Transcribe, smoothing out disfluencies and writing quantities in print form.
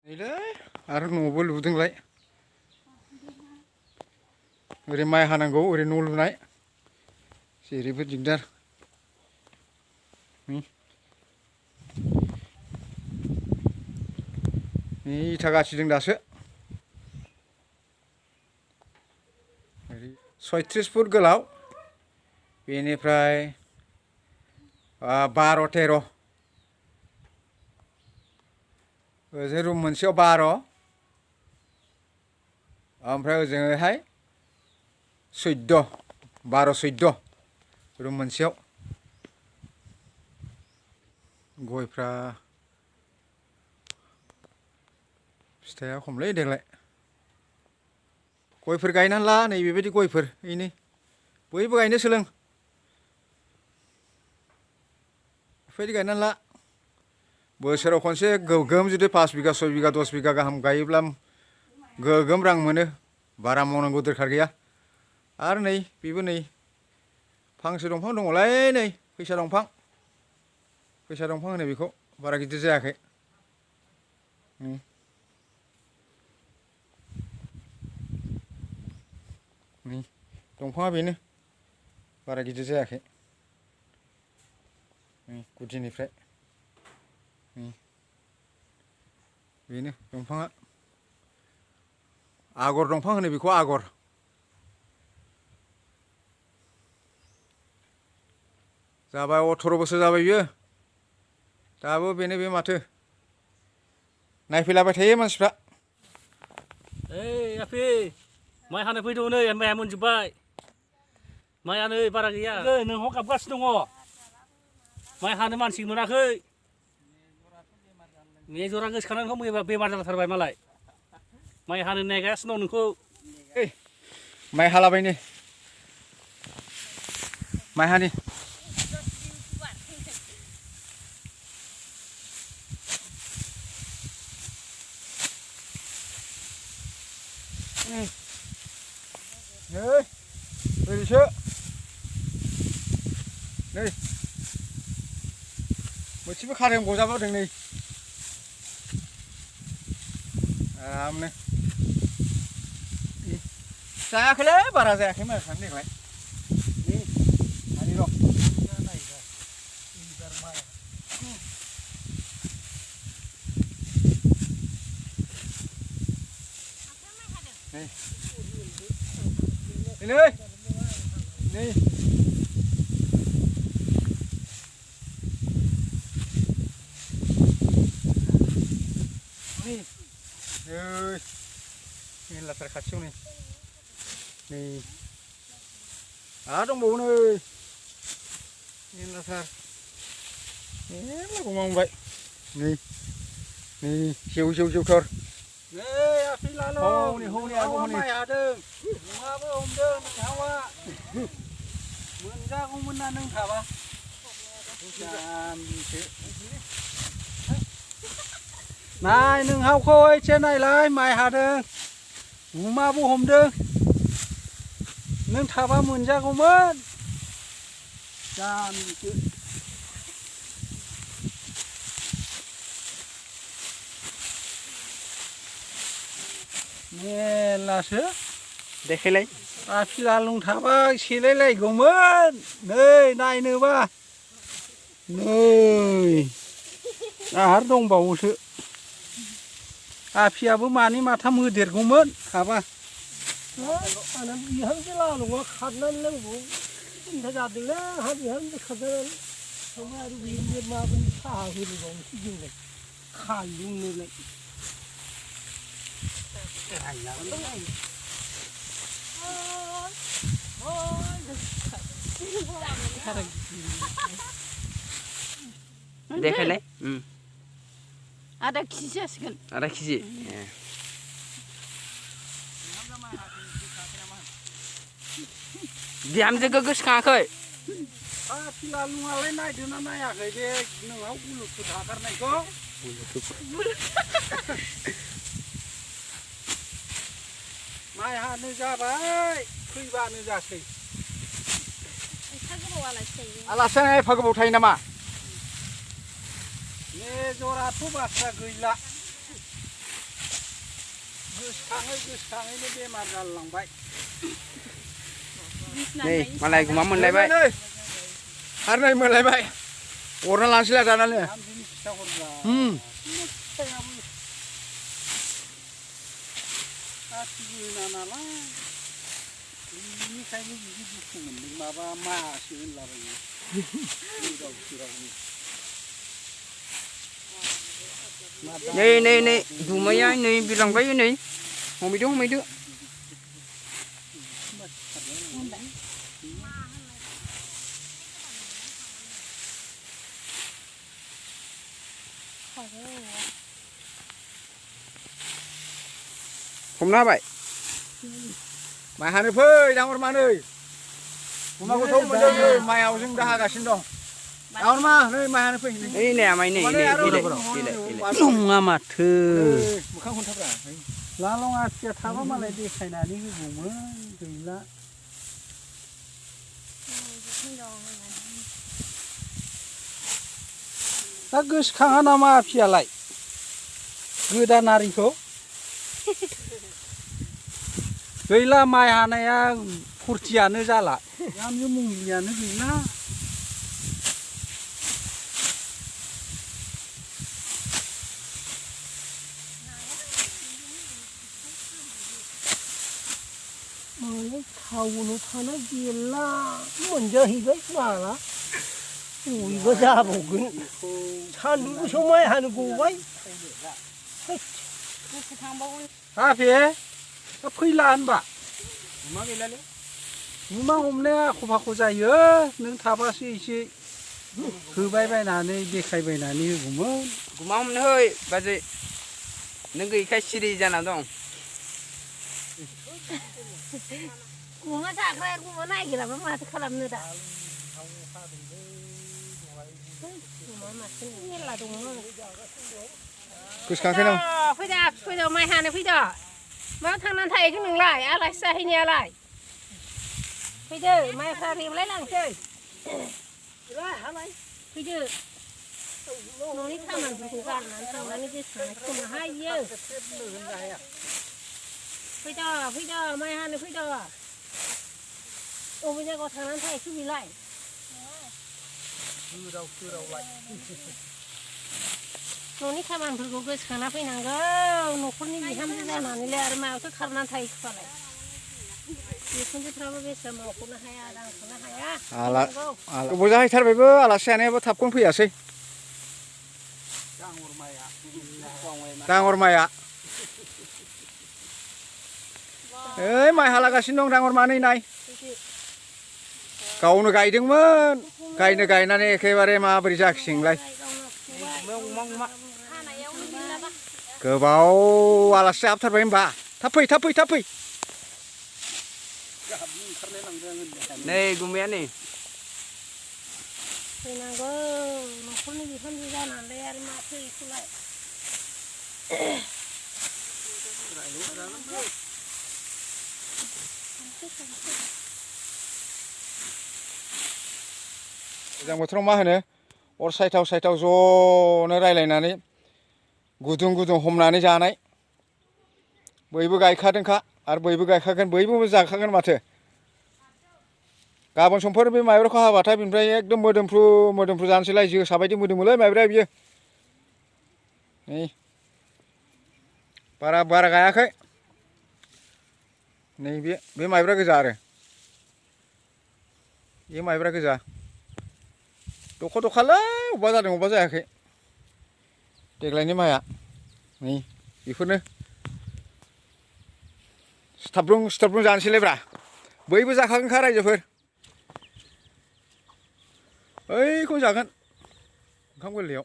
नैलै आरो न'बो लुदोंलाय ओरै माइ हानांगौ ओरै न' लुनाय जेरैबो दिगदार नै इथा गाथिदों दासो 36 फुट गोलाव बेनिफ्राय 12-13 ओजों रुम मोनसेयाव 12 ओमफ्राय ओजोंहाय 12 रुम मोनसेयाव गयफ्रा फिथाइया खमलै देग्लाय गयफोर गायनानै ला नै बेबायदि गयफोर इनै बयबो गायनो सोलों बेफोरबायदि गायनानै ला बोसोराव खनसे गोगोम जुदि 5 बिगा 6 बिगा 10 बिगा गाहाम गायोब्ला गोगोम रां मोनो बारा मावनांगौ दरखार गैया आरो नै बेबो नै फांसे दंफां दङलाय नै फैसा दंफां होनो बेखौ बारा गिदिर जायाखै नै दंफाङा बेनो बारा गिदिर जायाखै गुदिनिफ्राय बेनो दंफाङा आगर दंफां होनो बेखौ आगर जाबाय 18 बोसोर जाबाय बियो दाबो बेनो बे माथो नायफैलाबाय थायो मानसिफ्रा ओइ आफि माइ हानो फैदों नै माइया मोनजोबबाय माइया नै बारा गैया नोंहा गाबगासिनो दङ माइ हानो मानसि मोनाखै मेजरा गोसोखानानै बेमार जाथारबाय मालाय माइ हानो नायगासिनो दं नोंखौ माइ हालाबायनो माइ हानि नै ओरैसो नै मोनसेबो खारें गजाबोदों नै आरामनो जायाखैलै बारा जायाखै माइफ्रानो देग्लाय हानि र' नै नै मेरलाथार खाथियाव नै आरो दंबावो नै मेरलाथार मेरला गमांबाय नै जेवथार आफि लाल' माइ हादों नोंहाबो हमदों नोंहावा मोनजागौमोन ना नों थाबा नाय नोंहावखौ एसे नायलाय माइ हादों गुमाबो हमदों नों थाबा मोनजागौमोन जाम्बिसो मेरलासो देखायलाय आफि लालुं थाबा सेलायलायगौमोन नै नायनोबा नै आरो दंबावोसो आफियाबो मानै माथाम होदेरगौमोन थाबा बिहामजो लालुङा खारनानै नांगौ सिन्था जादोंलै आंहा बिहामजो खारनानै ओमफ्राय आरो बिहामजो माबायदि साहा होलायबावनोसै जोंलाय खालुंनोलाय देखायलाय आधा केजि जासिगोन आधा केजि बिहामजोखौ गोसोखाङाखै आफि लालुङालाय नायदोंना नायाखै बे नोंनाव बुलुथुथ हागारनायखौ माइ हानो जाबाय फैबानो जासै आलासियानो एफा गोबाव थायो नामा मेजराथ' बाथ्रा गैला गोसोखाङैनो बेमार जालांबाय नै मालाय गुमा मोनलायबाय आरो नै मोनलायबाय अरना लानोसैलाय दानानो बिनि फिथा हरब्ला फिथायाबो गासिबो नालाय बेनिखायनो बिदि दुखु मोनदों माबा मासो होनलाबायो गोदाव सोरावनो नै गुमाया नै बिरलांबाय नै हमैदो हमना होबाय माइ हानो फै दांहरमा नै गुमाखौथ' मोनदों नै माइआव जों दा हागासिनो दं दांहरमा नै माइ हानो फै ओइ नै आमाय नै नङा माथो मोखां खन्थाब्रा लालं आथिया थाबा मालाय देखायनानै होगौमोन गैला दा गोसोखाङा नामा आफियालाय गोदानारिखौ गैला माइ हानाया फुरथियानो जाला गामि मुंलियानो गैला 타오는 타나 길라 먼저 이거 말아 이거 잡아보긴 산이고 정말 하는 거야 आफे फैला होनबा गुमा हमनाया खफाखौ जायो नों थाबासो एसे होबायबायनानै देखायबायनानै होगौमोन गुमा हमनो है बाजै नों गैयिखाय सिरि जाना दं गुमा जाग्रा गुमा नागिराबा माथो खालामनो दा गुमा मासे मेरला दङ गोसोखाङाखै नामा फैदो माइ हानो फैदो मा थांनानै थाहैगोन नोंलाय आलासि जाहैनायालाय फैदो माइफ्रा रेबलाय लांसै फैदो न'नि खामानिफोरखौ गारनानै थांनानै गोसोखांनो हायो फैदो माइ हानो फैदो अबे जायगायाव थांनानै थाहैखो बेलाय न'नि खामानिफोरखौ गोसोखांना फैनांगौ न'खरनि बिहामजो जानानैलाय आरो मायावथो खारनानै थाहैखोबालाय बिखुनजोफ्राबो बेसेबां मावख'नो हाया दांख'नो हाया गोबाव जाहैथारबायबो आलासि जानायाबो थाबखौनो फैयासै दांहरमाया ओइ माइ हालागासिनो दं दांहरमा नै नाय गावनो गायदोंमोन गायनानै एखेबारे माबोरै जाखिसिंलाय गोबाव आलासि जाहाबथारबाय होनबा थाब फै नै गुमाया नै फैनांगौ न'खरनि बिहामजो जानानैलाय आरो माथो बेखौलाय गोजां बोथोराव मा होनो अर सायथाव ज'नो रायलायनानै गुदुं हमनानै जानाय बयबो गायखादोंखा आरो बयबो गायखागोन बयबो जाखागोन माथो गाबोन समफोर बे माइब्राखौ हाबाथाय बेनिफ्राय एकदम मोदोमफ्रु जानोसैलाय जोसा बायदि मोदोमोलै माइब्राया बियो नै बारा गायाखै नै बे माइब्रा गोजा आरो बे माइब्रा गोजा दखालाय अबेबा जादों अबेबा जायाखै देग्लायनि माइआ नै बेफोरनो सिथाबब्रुं जानोसैलायब्रा बयबो जाखागोनखा रायजोफोर ओइखौ जागोन ओंखाम गोरलैयाव